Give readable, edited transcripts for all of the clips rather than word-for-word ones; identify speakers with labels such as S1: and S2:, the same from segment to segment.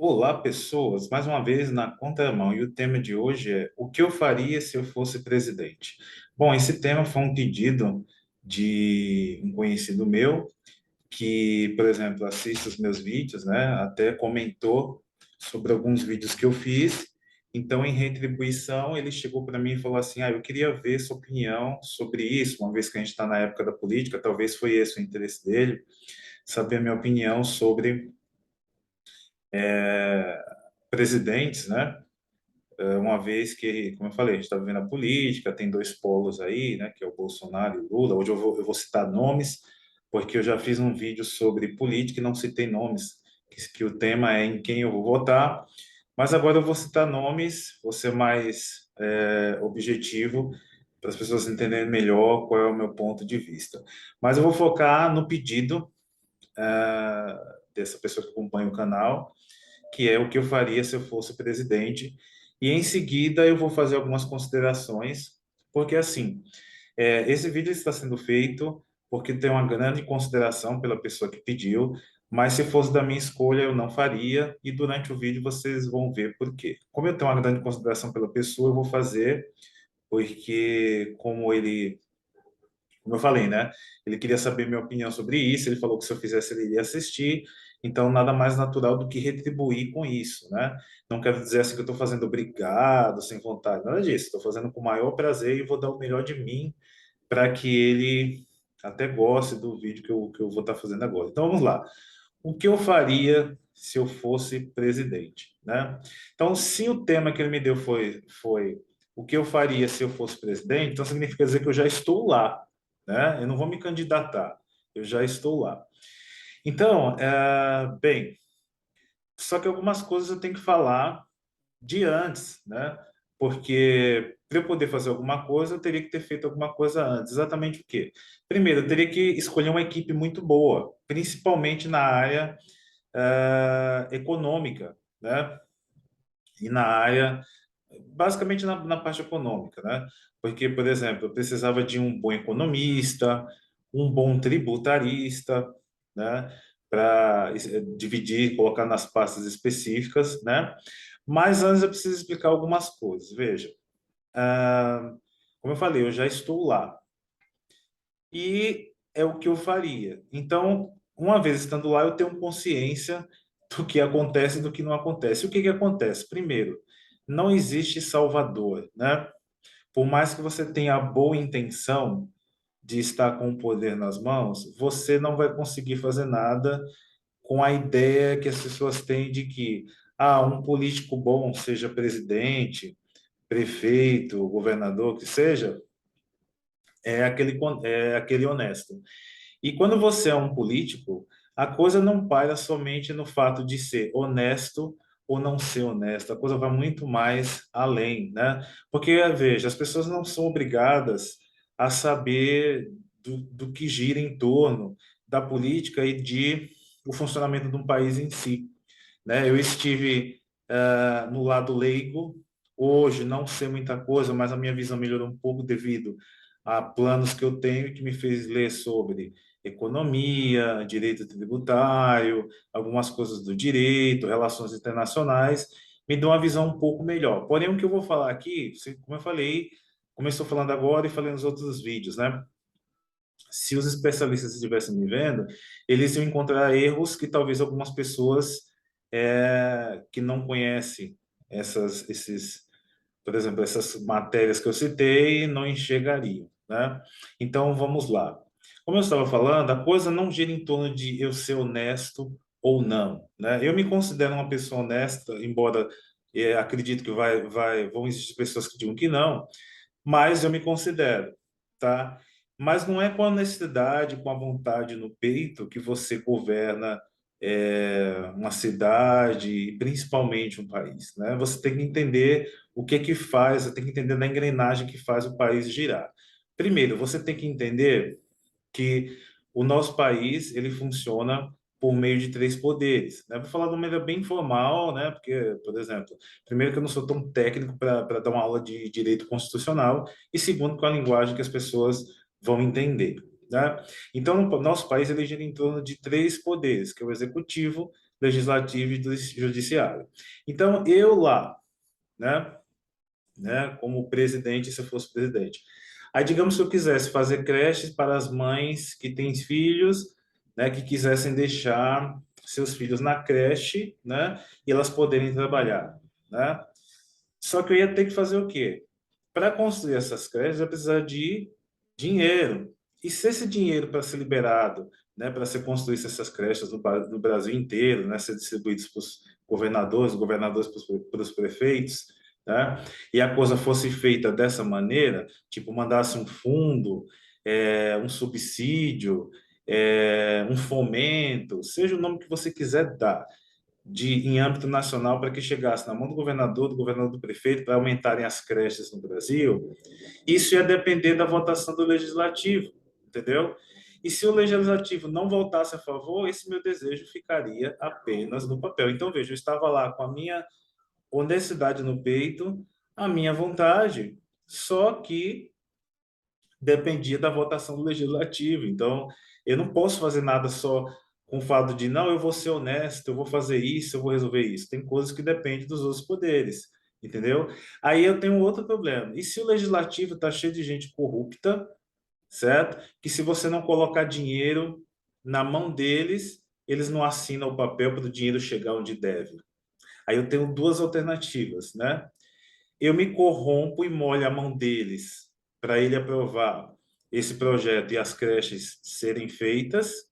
S1: Olá, pessoas! Mais uma vez na contramão, e o tema de hoje é o que eu faria se eu fosse presidente? Bom, esse tema foi um pedido de um conhecido meu que, por exemplo, assiste os meus vídeos, né? Até comentou sobre alguns vídeos que eu fiz. Então, em retribuição, ele chegou para mim e falou assim: eu queria ver sua opinião sobre isso, uma vez que a gente está na época da política, talvez foi esse o interesse dele, saber a minha opinião sobre presidentes, né? Uma vez que, como eu falei, a gente está vivendo a política, tem dois polos aí, né, que é o Bolsonaro e o Lula. Hoje eu vou citar nomes, porque eu já fiz um vídeo sobre política e não citei nomes, que o tema é em quem eu vou votar, mas agora eu vou citar nomes, vou ser mais objetivo, para as pessoas entenderem melhor qual é o meu ponto de vista. Mas eu vou focar no pedido dessa pessoa que acompanha o canal, que é o que eu faria se eu fosse presidente. E em seguida eu vou fazer algumas considerações, porque assim, esse vídeo está sendo feito porque tem uma grande consideração pela pessoa que pediu, mas se fosse da minha escolha eu não faria, e durante o vídeo vocês vão ver por quê. Como eu tenho uma grande consideração pela pessoa, eu vou fazer, porque como eu falei, né? Ele queria saber minha opinião sobre isso. Ele falou que se eu fizesse, ele iria assistir. Então, nada mais natural do que retribuir com isso, né? Não quero dizer assim que eu estou fazendo obrigado, sem vontade, nada disso. Estou fazendo com o maior prazer e vou dar o melhor de mim para que ele até goste do vídeo que eu vou estar fazendo agora. Então, vamos lá. O que eu faria se eu fosse presidente, né? Então, se o tema que ele me deu foi o que eu faria se eu fosse presidente, então significa dizer que eu já estou lá, né? Eu não vou me candidatar, eu já estou lá. Então, bem, só que algumas coisas eu tenho que falar de antes, né? Porque para eu poder fazer alguma coisa, eu teria que ter feito alguma coisa antes. Exatamente o quê? Primeiro, eu teria que escolher uma equipe muito boa, principalmente na área econômica, né? E na área, basicamente na parte econômica, né? Porque, por exemplo, eu precisava de um bom economista, um bom tributarista, né? Para dividir, colocar nas pastas específicas, né? Mas antes eu preciso explicar algumas coisas. Veja, como eu falei, eu já estou lá. E é o que eu faria. Então, uma vez estando lá, eu tenho consciência do que acontece e do que não acontece. O que que acontece? Primeiro, não existe salvador, né? Por mais que você tenha a boa intenção de estar com o poder nas mãos, você não vai conseguir fazer nada com a ideia que as pessoas têm de que um político bom, seja presidente, prefeito, governador, que seja, é aquele honesto. E quando você é um político, a coisa não para somente no fato de ser honesto ou não ser honesto, a coisa vai muito mais além, né? Porque, veja, as pessoas não são obrigadas a saber do que gira em torno da política e de o funcionamento de um país em si, né? Eu estive no lado leigo, hoje não sei muita coisa, mas a minha visão melhorou um pouco devido a planos que eu tenho que me fez ler sobre economia, direito tributário, algumas coisas do direito, relações internacionais, me dão uma visão um pouco melhor. Porém, o que eu vou falar aqui, como eu falei, como eu estou falando agora e falei nos outros vídeos, né? Se os especialistas estivessem me vendo, eles iam encontrar erros que talvez algumas pessoas que não conhecem por exemplo, essas matérias que eu citei, não enxergariam, né? Então, vamos lá. Como eu estava falando, a coisa não gira em torno de eu ser honesto ou não, né? Eu me considero uma pessoa honesta, embora acredito que vão existir pessoas que digam que não, mas eu me considero, tá? Mas não é com a honestidade, com a vontade no peito que você governa uma cidade, e principalmente um país, né? Você tem que entender o que que faz, você tem que entender da engrenagem que faz o país girar. Primeiro, você tem que entender que o nosso país ele funciona por meio de três poderes, né? Vou falar de uma maneira bem formal, né? Porque, por exemplo, primeiro que eu não sou tão técnico para dar uma aula de direito constitucional e segundo com a linguagem que as pessoas vão entender, né? Então, o nosso país ele gira em torno de três poderes, que é o executivo, legislativo e do judiciário. Então, eu lá, né, como presidente, se eu fosse presidente. Aí, digamos que eu quisesse fazer creches para as mães que têm filhos, né, que quisessem deixar seus filhos na creche, né, e elas poderem trabalhar, né? Só que eu ia ter que fazer o quê? Para construir essas creches, eu ia precisar de dinheiro. E se esse dinheiro para ser liberado, né, para ser construídas essas creches no Brasil inteiro, né, ser distribuídos para os governadores para os prefeitos, né, e a coisa fosse feita dessa maneira, tipo, mandasse um fundo, um subsídio, um fomento, seja o nome que você quiser dar, em âmbito nacional para que chegasse na mão do governador do prefeito, para aumentarem as creches no Brasil, isso ia depender da votação do legislativo, entendeu? E se o legislativo não votasse a favor, esse meu desejo ficaria apenas no papel. Então, veja, eu estava lá com a minha honestidade no peito, a minha vontade, só que dependia da votação do legislativo. Então, eu não posso fazer nada só com o fato de, não, eu vou ser honesto, eu vou fazer isso, eu vou resolver isso. Tem coisas que dependem dos outros poderes, entendeu? Aí eu tenho outro problema. E se o legislativo está cheio de gente corrupta, certo? Que se você não colocar dinheiro na mão deles, eles não assinam o papel para o dinheiro chegar onde deve. Aí eu tenho duas alternativas, né? Eu me corrompo e molho a mão deles para ele aprovar esse projeto e as creches serem feitas,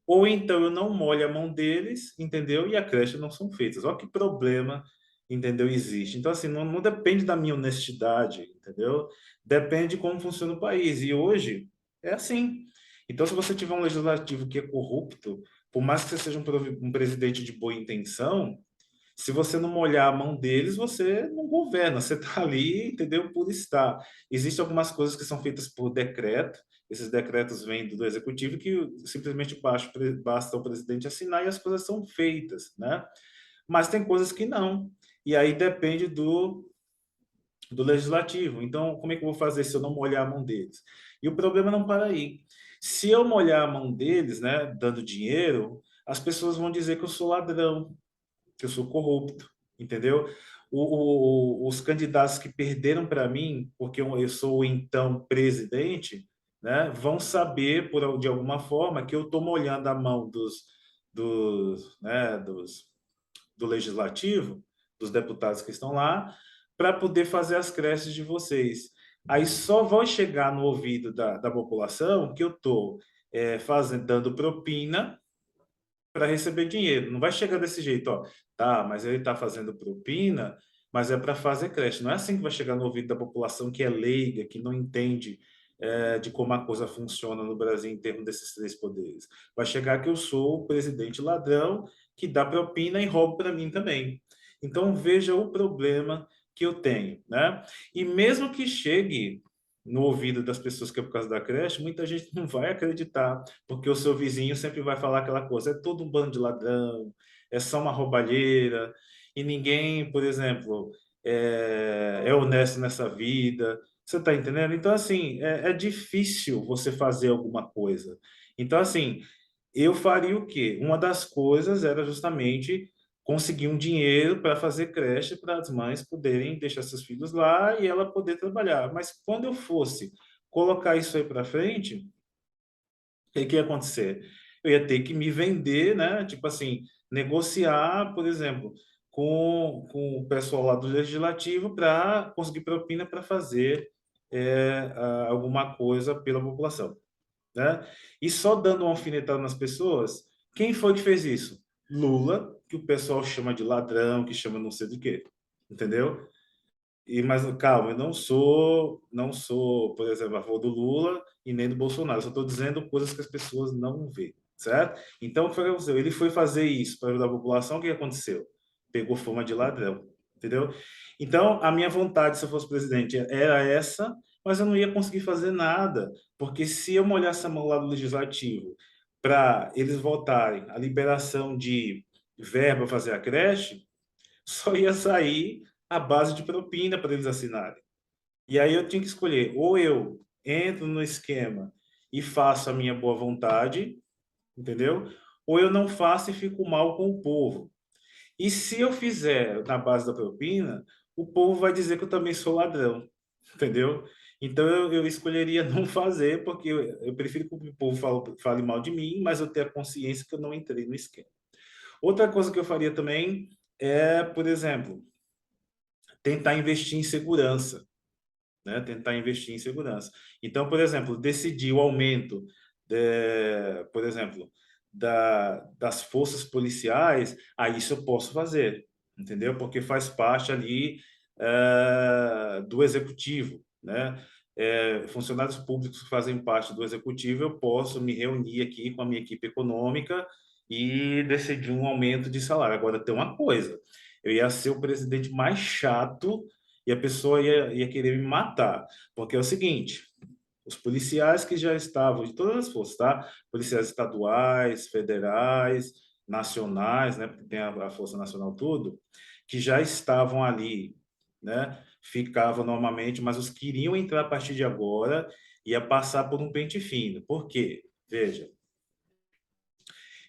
S1: ou então eu não molho a mão deles, entendeu? E as creches não são feitas. Olha que problema, entendeu? Existe. Então, assim, não depende da minha honestidade, entendeu? Depende de como funciona o país. E hoje é assim. Então, se você tiver um legislativo que é corrupto, por mais que você seja um presidente de boa intenção, se você não molhar a mão deles, você não governa, você está ali, entendeu? Por estar. Existem algumas coisas que são feitas por decreto, esses decretos vêm do executivo que simplesmente basta o presidente assinar e as coisas são feitas, né? Mas tem coisas que não. E aí depende do legislativo. Então, como é que eu vou fazer se eu não molhar a mão deles? E o problema não para aí. Se eu molhar a mão deles, né, dando dinheiro, as pessoas vão dizer que eu sou ladrão, que eu sou corrupto, entendeu? Os candidatos que perderam para mim, porque eu sou o então presidente, né, vão saber de alguma forma que eu estou molhando a mão do legislativo, dos deputados que estão lá, para poder fazer as creches de vocês. Aí só vai chegar no ouvido da população que eu estou dando propina para receber dinheiro. Não vai chegar desse jeito, ó. Tá, mas ele está fazendo propina, mas é para fazer creche. Não é assim que vai chegar no ouvido da população que é leiga, que não entende de como a coisa funciona no Brasil em termos desses três poderes. Vai chegar que eu sou o presidente ladrão que dá propina e rouba para mim também. Então veja o problema que eu tenho, né? E mesmo que chegue no ouvido das pessoas que é por causa da creche, muita gente não vai acreditar, porque o seu vizinho sempre vai falar aquela coisa, é todo um bando de ladrão, é só uma roubalheira, e ninguém, por exemplo, é honesto nessa vida. Você está entendendo? Então, assim, é difícil você fazer alguma coisa. Então, assim, eu faria o quê? Uma das coisas era justamente conseguir um dinheiro para fazer creche para as mães poderem deixar seus filhos lá e ela poder trabalhar. Mas quando eu fosse colocar isso aí para frente, o que ia acontecer? Eu ia ter que me vender, né? Tipo assim, negociar, por exemplo, com o pessoal lá do legislativo para conseguir propina para fazer alguma coisa pela população, né? E só dando uma alfinetada nas pessoas, quem foi que fez isso? Lula, que o pessoal chama de ladrão, que chama não sei de quê, entendeu? Mas calma, eu não sou, por exemplo, a favor do Lula e nem do Bolsonaro. Eu só estou dizendo coisas que as pessoas não veem, certo? Então, o que aconteceu? Ele foi fazer isso para ajudar a população, o que aconteceu? Pegou fama de ladrão, entendeu? Então, a minha vontade, se eu fosse presidente, era essa, mas eu não ia conseguir fazer nada, porque se eu molhasse a mão lá do legislativo para eles votarem a liberação de verba para fazer a creche, só ia sair a base de propina para eles assinarem. E aí eu tinha que escolher, ou eu entro no esquema e faço a minha boa vontade, entendeu? ou eu não faço e fico mal com o povo. E se eu fizer na base da propina, o povo vai dizer que eu também sou ladrão, entendeu? Então eu escolheria não fazer, porque eu prefiro que o povo fale mal de mim, mas eu tenho a consciência que eu não entrei no esquema. Outra coisa que eu faria também é, por exemplo, tentar investir em segurança, né? Tentar investir em segurança. Então, por exemplo, decidir o aumento, por exemplo, das forças policiais, aí isso eu posso fazer, entendeu? Porque faz parte ali do executivo, né? Funcionários públicos que fazem parte do executivo, eu posso me reunir aqui com a minha equipe econômica e decidir um aumento de salário. Agora, tem uma coisa, eu ia ser o presidente mais chato e a pessoa ia querer me matar. Porque é o seguinte, os policiais que já estavam, de todas as forças, tá? Policiais estaduais, federais, nacionais, né? Porque tem a Força Nacional tudo, que já estavam ali, né? Ficavam normalmente, mas os que iriam entrar a partir de agora ia passar por um pente fino. Por quê? Veja,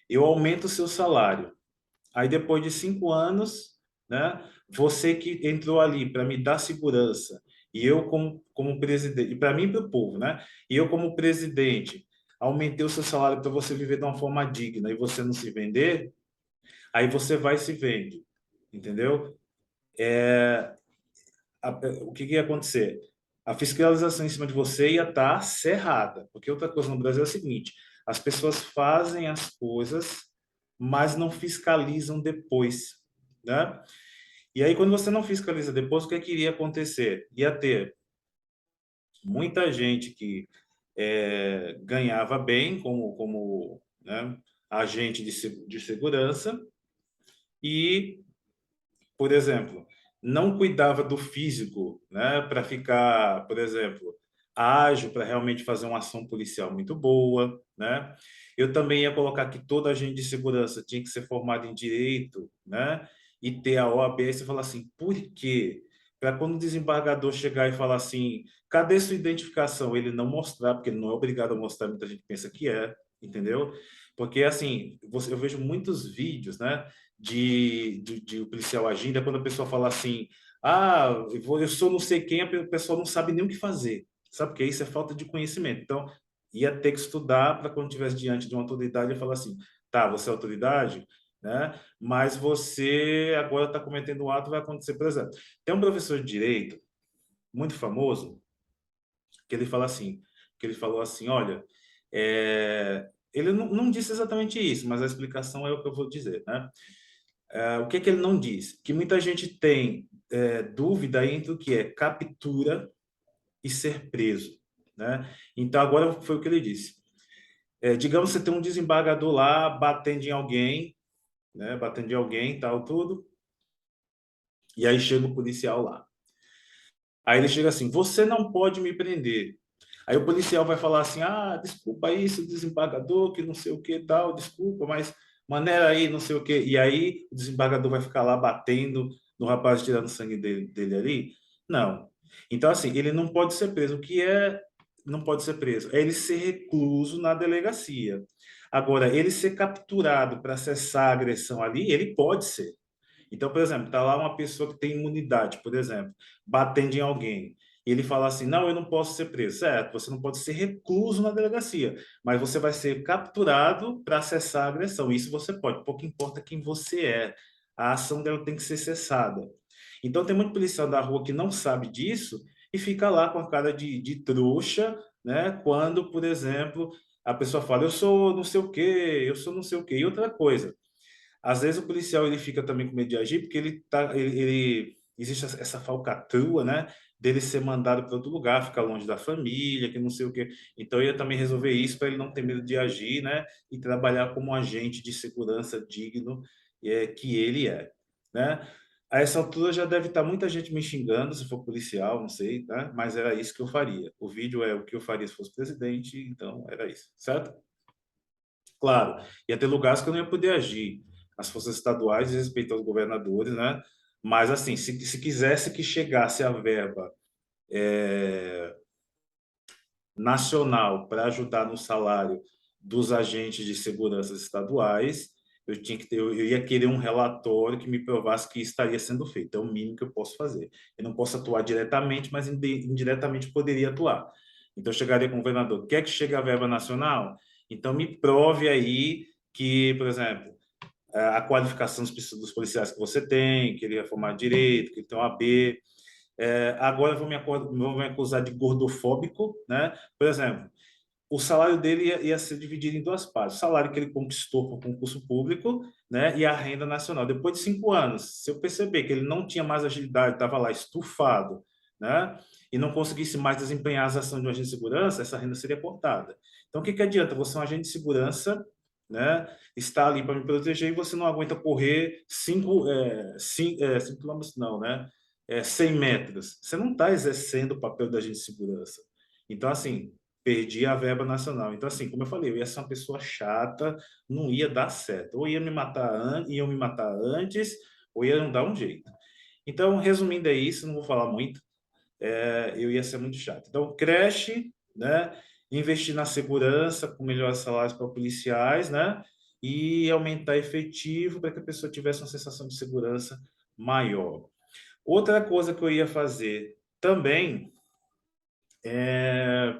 S1: eu aumento o seu salário. Aí depois de 5 anos, né, você que entrou ali para me dar segurança, e eu como presidente, e para mim e para o povo, né? E eu como presidente, aumentei o seu salário para você viver de uma forma digna e você não se vender, aí você vai e se vende, entendeu? O que ia acontecer? A fiscalização em cima de você ia estar cerrada, porque outra coisa no Brasil é o seguinte: as pessoas fazem as coisas, mas não fiscalizam depois, né? E aí, quando você não fiscaliza depois, o que é que iria acontecer? Ia ter muita gente que ganhava bem como né, agente de segurança e, por exemplo, não cuidava do físico, né, para ficar, por exemplo, ágil para realmente fazer uma ação policial muito boa, né? Eu também ia colocar que todo agente de segurança tinha que ser formado em direito, né? E ter a OAB, aí você fala assim, por quê? Para quando o desembargador chegar e falar assim, cadê sua identificação? Ele não mostrar, porque ele não é obrigado a mostrar, muita gente pensa que é, entendeu? Porque assim, eu vejo muitos vídeos, né? De o policial agindo, é quando a pessoa fala assim, eu sou não sei quem, a pessoa não sabe nem o que fazer, sabe? Porque isso é falta de conhecimento. Então, ia ter que estudar para quando estivesse diante de uma autoridade e falar assim, tá, você é autoridade, né? Mas você agora está cometendo um ato, vai acontecer, por exemplo. Tem um professor de direito muito famoso que ele fala assim, que ele falou assim, olha, ele não disse exatamente isso, mas a explicação é o que eu vou dizer, né? O que é que ele não diz? Que muita gente tem dúvida entre o que é captura e ser preso, né? Então, agora foi o que ele disse. Digamos que você tem um desembargador lá batendo em alguém, né? Batendo em alguém, tal, tudo. E aí chega o policial lá. Aí ele chega assim: você não pode me prender. Aí o policial vai falar assim: desculpa aí, seu desembargador, que não sei o que tal, desculpa, mas maneira aí, não sei o que. E aí o desembargador vai ficar lá batendo no rapaz, tirando sangue dele ali? Não. Então, assim, ele não pode ser preso. O que é não pode ser preso? É ele ser recluso na delegacia. Agora, ele ser capturado para cessar a agressão ali, ele pode ser. Então, por exemplo, está lá uma pessoa que tem imunidade, por exemplo, batendo em alguém. E ele fala assim: não, eu não posso ser preso. Certo, você não pode ser recluso na delegacia, mas você vai ser capturado para cessar a agressão. Isso você pode, pouco importa quem você é. A ação dela tem que ser cessada. Então, tem muito policial da rua que não sabe disso e fica lá com a cara de trouxa, né? Quando, por exemplo, a pessoa fala: eu sou não sei o quê, eu sou não sei o quê. E outra coisa, às vezes o policial ele fica também com medo de agir porque existe essa falcatrua, né, dele ser mandado para outro lugar, ficar longe da família, que não sei o quê. Então eu ia também resolver isso para ele não ter medo de agir, né, e trabalhar como um agente de segurança digno que ele é, né? A essa altura já deve estar muita gente me xingando se for policial, não sei, né? Mas era isso que eu faria. O vídeo é o que eu faria se fosse presidente, então era isso, certo? Claro, ia ter lugares que eu não ia poder agir. As forças estaduais respeitam os governadores, né? Mas, assim, se quisesse que chegasse a verba nacional para ajudar no salário dos agentes de segurança estaduais, eu ia querer um relatório que me provasse que estaria sendo feito. É o mínimo que eu posso fazer. Eu não posso atuar diretamente, mas indiretamente poderia atuar. Então, eu chegaria com o governador: quer que chegue a verba nacional? Então, me prove aí que, por exemplo, a qualificação dos policiais que você tem, que ele é formado em direito, que ele tem um AB. Agora vão me acusar de gordofóbico, né? Por exemplo, o salário dele ia ser dividido em duas partes: o salário que ele conquistou por concurso público, né, e a renda nacional. Depois de 5 anos, se eu perceber que ele não tinha mais agilidade, estava lá estufado, né, e não conseguisse mais desempenhar as ações de um agente de segurança, essa renda seria cortada. Então, o que que adianta você ser um agente de segurança, né, estar ali para me proteger e você não aguenta correr 5 quilômetros, não, né, 100 metros? Você não está exercendo o papel da agente de segurança. Então, assim, perdi a verba nacional. Então, assim, como eu falei, eu ia ser uma pessoa chata, não ia dar certo. Ou iam me matar antes, ou ia não dar um jeito. Então, resumindo é isso, não vou falar muito, eu ia ser muito chato. Então, creche, né? Investir na segurança, com melhores salários para policiais, né? E aumentar efetivo para que a pessoa tivesse uma sensação de segurança maior. Outra coisa que eu ia fazer também é,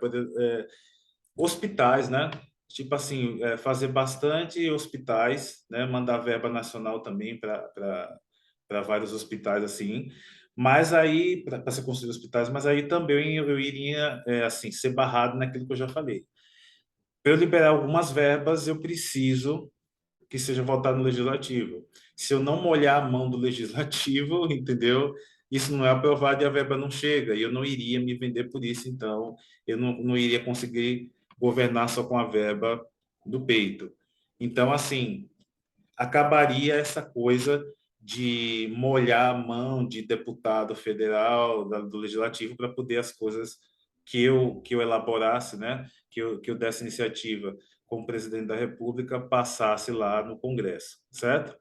S1: hospitais, né? Tipo assim, fazer bastante hospitais, né? Mandar verba nacional também para vários hospitais assim. Mas aí, para ser construído hospitais, mas aí também eu iria, assim, ser barrado naquilo que eu já falei. Para eu liberar algumas verbas, eu preciso que seja votado no legislativo. Se eu não molhar a mão do legislativo, entendeu? Isso não é aprovado e a verba não chega. E eu não iria me vender por isso, então eu não iria conseguir governar só com a verba do peito. Então, assim, acabaria essa coisa de molhar a mão de deputado federal, do legislativo, para poder as coisas que eu elaborasse, né? Que eu desse iniciativa como presidente da República, passasse lá no Congresso, certo?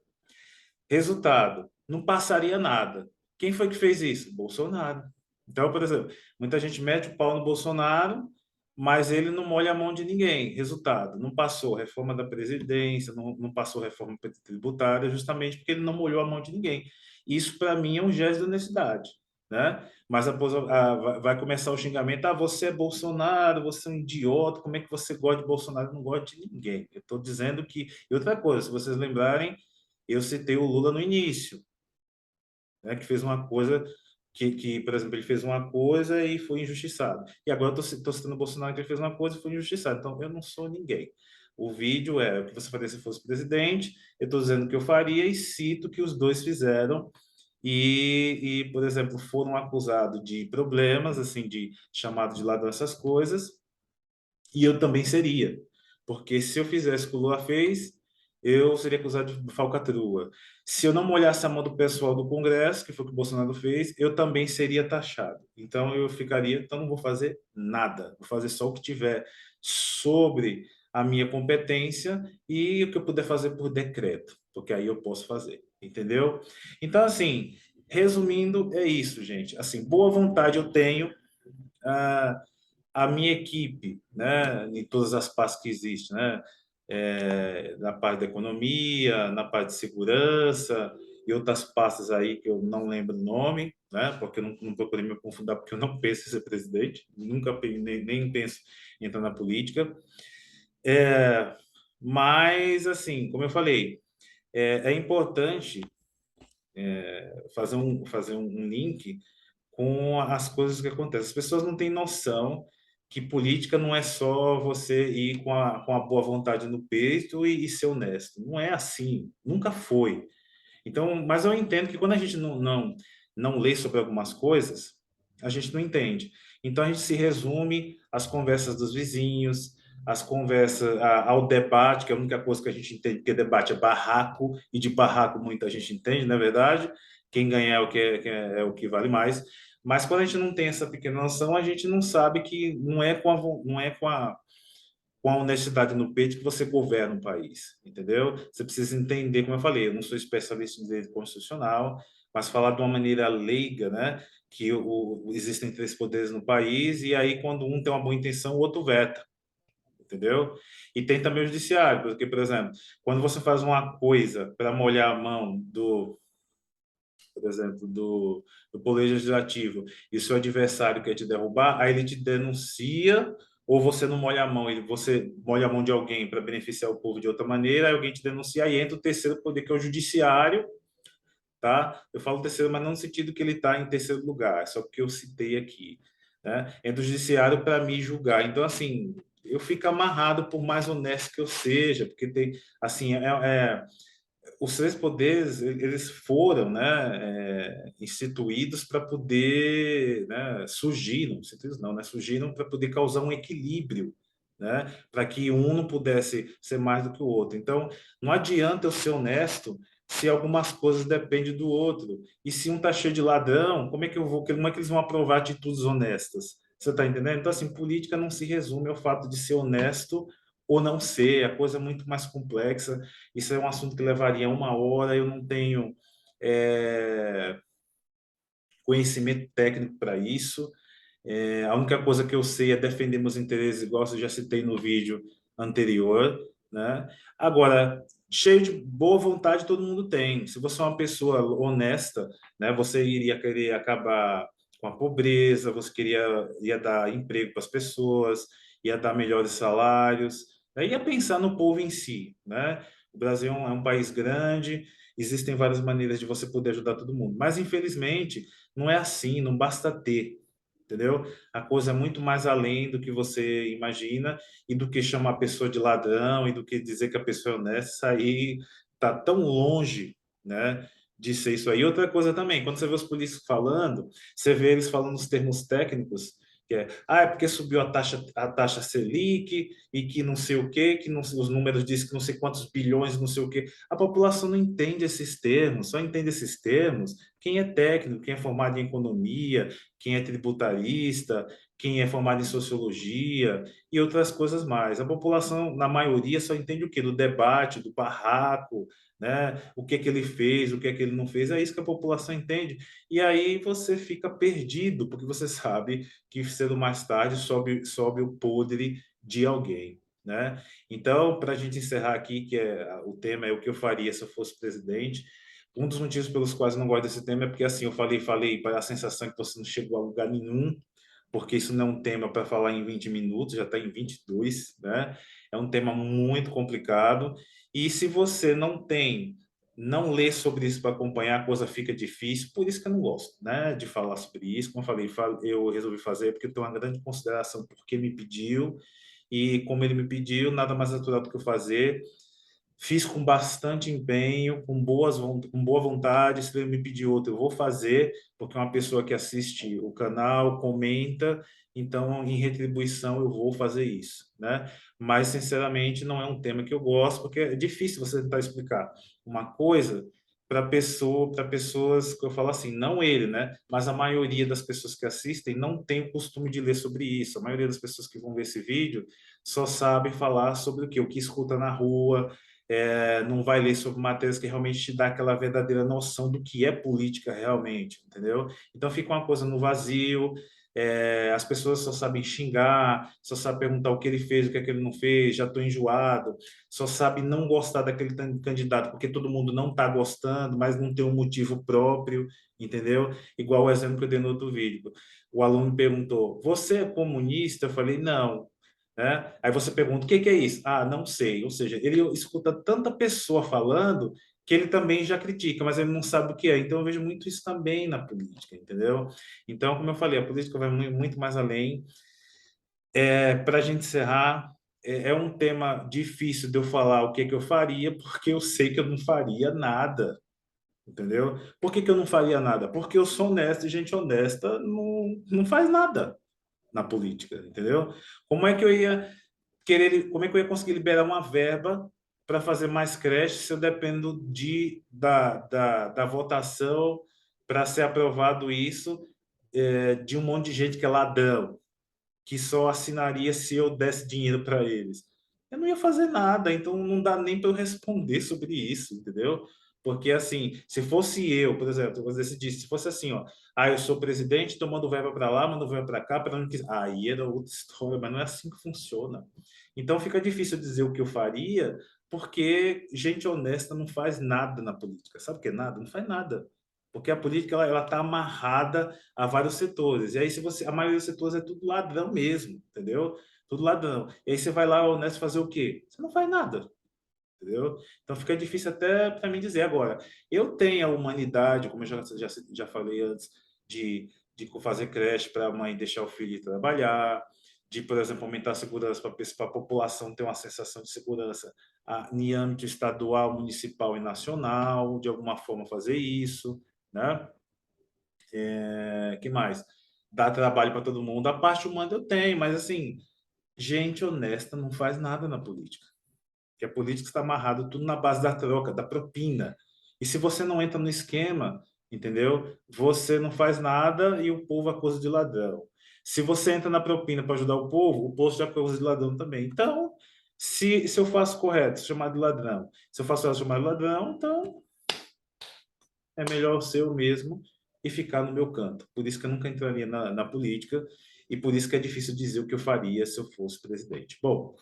S1: Resultado, não passaria nada. Quem foi que fez isso? Bolsonaro. Então, por exemplo, muita gente mete o pau no Bolsonaro, mas ele não molha a mão de ninguém. Resultado, não passou reforma da Previdência, não passou reforma tributária, justamente porque ele não molhou a mão de ninguém. Isso, para mim, é um gesto de honestidade, né? Mas após, vai começar o xingamento: ah, você é Bolsonaro, você é um idiota, como é que você gosta de Bolsonaro? Eu não gosto de ninguém. Eu estou dizendo que... E outra coisa, se vocês lembrarem, eu citei o Lula no início, né, que fez uma coisa por exemplo, ele fez uma coisa e foi injustiçado. E agora eu estou citando o Bolsonaro, que ele fez uma coisa e foi injustiçado. Então, eu não sou ninguém. O vídeo é o que você faria se fosse presidente, eu estou dizendo o que eu faria e cito o que os dois fizeram. Por exemplo, foram acusados de problemas, assim, de chamado de ladrão, essas coisas, e eu também seria. Porque se eu fizesse o que o Lula fez, eu seria acusado de falcatrua. Se eu não molhasse a mão do pessoal do Congresso, que foi o que o Bolsonaro fez, eu também seria taxado. Então eu ficaria, então não vou fazer nada. Vou fazer só o que tiver sobre a minha competência e o que eu puder fazer por decreto, porque aí eu posso fazer, entendeu? Então, assim, resumindo, é isso, gente. Assim, boa vontade eu tenho. Ah, a minha equipe, né, em todas as partes que existem, né, na parte da economia, na parte de segurança e outras pastas aí que eu não lembro o nome, né, porque eu não procurei me aprofundar, porque eu não penso em ser presidente, nunca nem penso em entrar na política. É, mas, assim, como eu falei, é importante fazer um link com as coisas que acontecem. As pessoas não têm noção que política não é só você ir com a boa vontade no peito e ser honesto. Não é assim, nunca foi. Então, mas eu entendo que quando a gente não lê sobre algumas coisas, a gente não entende. Então, a gente se resume às conversas dos vizinhos, às conversas, ao debate, que é a única coisa que a gente entende, porque debate é barraco, e de barraco muita gente entende, não é verdade? Quem ganhar é o que vale mais. Mas quando a gente não tem essa pequena noção, a gente não sabe que não é com a honestidade no peito que você governa um país, entendeu? Você precisa entender, como eu falei, eu não sou especialista em direito constitucional, mas falar de uma maneira leiga, né? Que existem três poderes no país e aí quando um tem uma boa intenção, o outro veta. entendeu? E tem também o judiciário, porque, por exemplo, quando você faz uma coisa para molhar a mão por exemplo, do Poder Legislativo, e o seu adversário quer te derrubar, aí ele te denuncia, ou você não molha a mão, você molha a mão de alguém para beneficiar o povo de outra maneira, aí alguém te denuncia, aí entra o terceiro poder, que é o judiciário, tá? Eu falo terceiro, mas não no sentido que ele está em terceiro lugar, é só porque eu citei aqui, né? Entra o judiciário para me julgar. Então, assim, eu fico amarrado por mais honesto que eu seja, porque tem, assim, os três poderes eles foram, né, instituídos para poder, né, surgiram, instituídos não, né, surgiram para poder causar um equilíbrio, né, para que um não pudesse ser mais do que o outro. Então, não adianta eu ser honesto se algumas coisas dependem do outro. E se um tá cheio de ladrão, como é que eles vão aprovar atitudes honestas? Você está entendendo? Então, assim, política não se resume ao fato de ser honesto ou não ser, a coisa é muito mais complexa. Isso é um assunto que levaria uma hora, eu não tenho é, conhecimento técnico para isso. A única coisa que eu sei é defender meus interesses, igual eu já citei no vídeo anterior, né? Agora, cheio de boa vontade todo mundo tem. Se você é uma pessoa honesta, né, você iria querer acabar com a pobreza, ia dar emprego para as pessoas, ia dar melhores salários, né? Ia pensar no povo em si, né? O Brasil é um país grande, existem várias maneiras de você poder ajudar todo mundo, mas infelizmente não é assim, não basta ter, entendeu? A coisa é muito mais além do que você imagina e do que chamar a pessoa de ladrão e do que dizer que a pessoa é honesta, isso aí tá tão longe, né, de ser isso aí. Outra coisa também, quando você vê os políticos falando, você vê eles falando os termos técnicos, que é porque subiu a taxa Selic e que não sei o quê, que não, os números dizem que não sei quantos bilhões, não sei o quê. A população não entende esses termos, só entende esses termos quem é técnico, quem é formado em economia, quem é tributarista, quem é formado em sociologia e outras coisas mais. A população, na maioria, só entende o quê? Do debate, do barraco, né? O que é que ele fez, o que é que ele não fez. É isso que a população entende. E aí você fica perdido, porque você sabe que cedo ou mais tarde sobe o podre de alguém. Né? Então, para a gente encerrar aqui, o tema é o que eu faria se eu fosse presidente. Um dos motivos pelos quais eu não gosto desse tema é porque, assim, eu falei, para a sensação que você não chegou a lugar nenhum, porque isso não é um tema para falar em 20 minutos, já está em 22, né? É um tema muito complicado. E se você não lê sobre isso para acompanhar, a coisa fica difícil. Por isso que eu não gosto, né, de falar sobre isso. Como eu falei, eu resolvi fazer porque eu tenho uma grande consideração porque me pediu. E como ele me pediu, nada mais natural do que eu fazer. Fiz com bastante empenho, com boa vontade. Se ele me pedir outro, eu vou fazer, porque é uma pessoa que assiste o canal, comenta, então, em retribuição, eu vou fazer isso, né? Mas, sinceramente, não é um tema que eu gosto, porque é difícil você tentar explicar uma coisa para pessoas que eu falo assim, não ele, né? Mas a maioria das pessoas que assistem não tem o costume de ler sobre isso. A maioria das pessoas que vão ver esse vídeo só sabe falar sobre o que? O que escuta na rua, não vai ler sobre matérias que realmente te dá aquela verdadeira noção do que é política realmente, entendeu? Então fica uma coisa no vazio, as pessoas só sabem xingar, só sabem perguntar o que ele fez, o que é que ele não fez, já estou enjoado, só sabe não gostar daquele candidato porque todo mundo não está gostando, mas não tem um motivo próprio, entendeu? Igual o exemplo que eu dei no outro vídeo. O aluno me perguntou: Você é comunista? Eu falei: Não. Né? Aí você pergunta, o que que é isso? Ah, não sei. Ou seja, ele escuta tanta pessoa falando que ele também já critica, mas ele não sabe o que é. Então eu vejo muito isso também na política, entendeu? Então, como eu falei, a política vai muito mais além. Para a gente encerrar, é um tema difícil de eu falar o que que eu faria, porque eu sei que eu não faria nada, entendeu? Por que que eu não faria nada? Porque eu sou honesto e gente honesta não faz nada na política, entendeu? Como é que eu ia como é que eu ia conseguir liberar uma verba para fazer mais creche se eu dependo da votação para ser aprovado isso, de um monte de gente que é ladrão, que só assinaria se eu desse dinheiro para eles? Eu não ia fazer nada, então não dá nem para eu responder sobre isso, entendeu? Porque, assim, se fosse eu, por exemplo, eu vou decidir, se fosse assim, ó, Ah, eu sou presidente, então mando verba para lá, mando verba para cá, para onde quiser. Aí era outra história, mas não é assim que funciona. Então fica difícil dizer o que eu faria, porque gente honesta não faz nada na política. Sabe o que é nada? Não faz nada. Porque a política ela está amarrada a vários setores. E aí, se você, a maioria dos setores é tudo ladrão mesmo, entendeu? Tudo ladrão. E aí você vai lá honesto fazer o quê? Você não faz nada, entendeu? Então fica difícil até para mim dizer agora. Eu tenho a humanidade, como eu já falei antes, de fazer creche para a mãe deixar o filho ir trabalhar, de, por exemplo, aumentar a segurança para a população ter uma sensação de segurança em âmbito estadual, municipal e nacional, de alguma forma fazer isso, né? Que mais? Dar trabalho para todo mundo. A parte humana eu tenho, mas assim, gente honesta não faz nada na política. Que a política está amarrada tudo na base da troca, da propina. E se você não entra no esquema, entendeu? Você não faz nada e o povo acusa de ladrão. Se você entra na propina para ajudar o povo já acusa de ladrão também. Então, se eu faço correto, chamar de ladrão. Se eu faço errado, chamar de ladrão, então é melhor ser eu mesmo e ficar no meu canto. Por isso que eu nunca entraria na política e por isso que é difícil dizer o que eu faria se eu fosse presidente. Bom,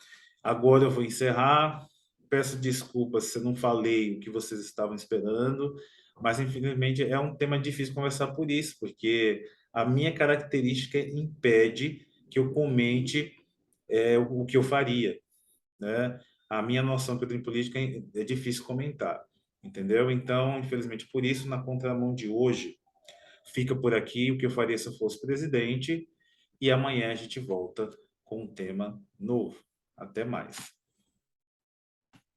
S1: agora eu vou encerrar. Peço desculpas se eu não falei o que vocês estavam esperando, mas infelizmente é um tema difícil conversar por isso, porque a minha característica impede que eu comente o que eu faria, né? A minha noção que eu tenho de política é difícil comentar, entendeu? Então, infelizmente, por isso, na contramão de hoje, fica por aqui o que eu faria se eu fosse presidente, e amanhã a gente volta com um tema novo. Até mais.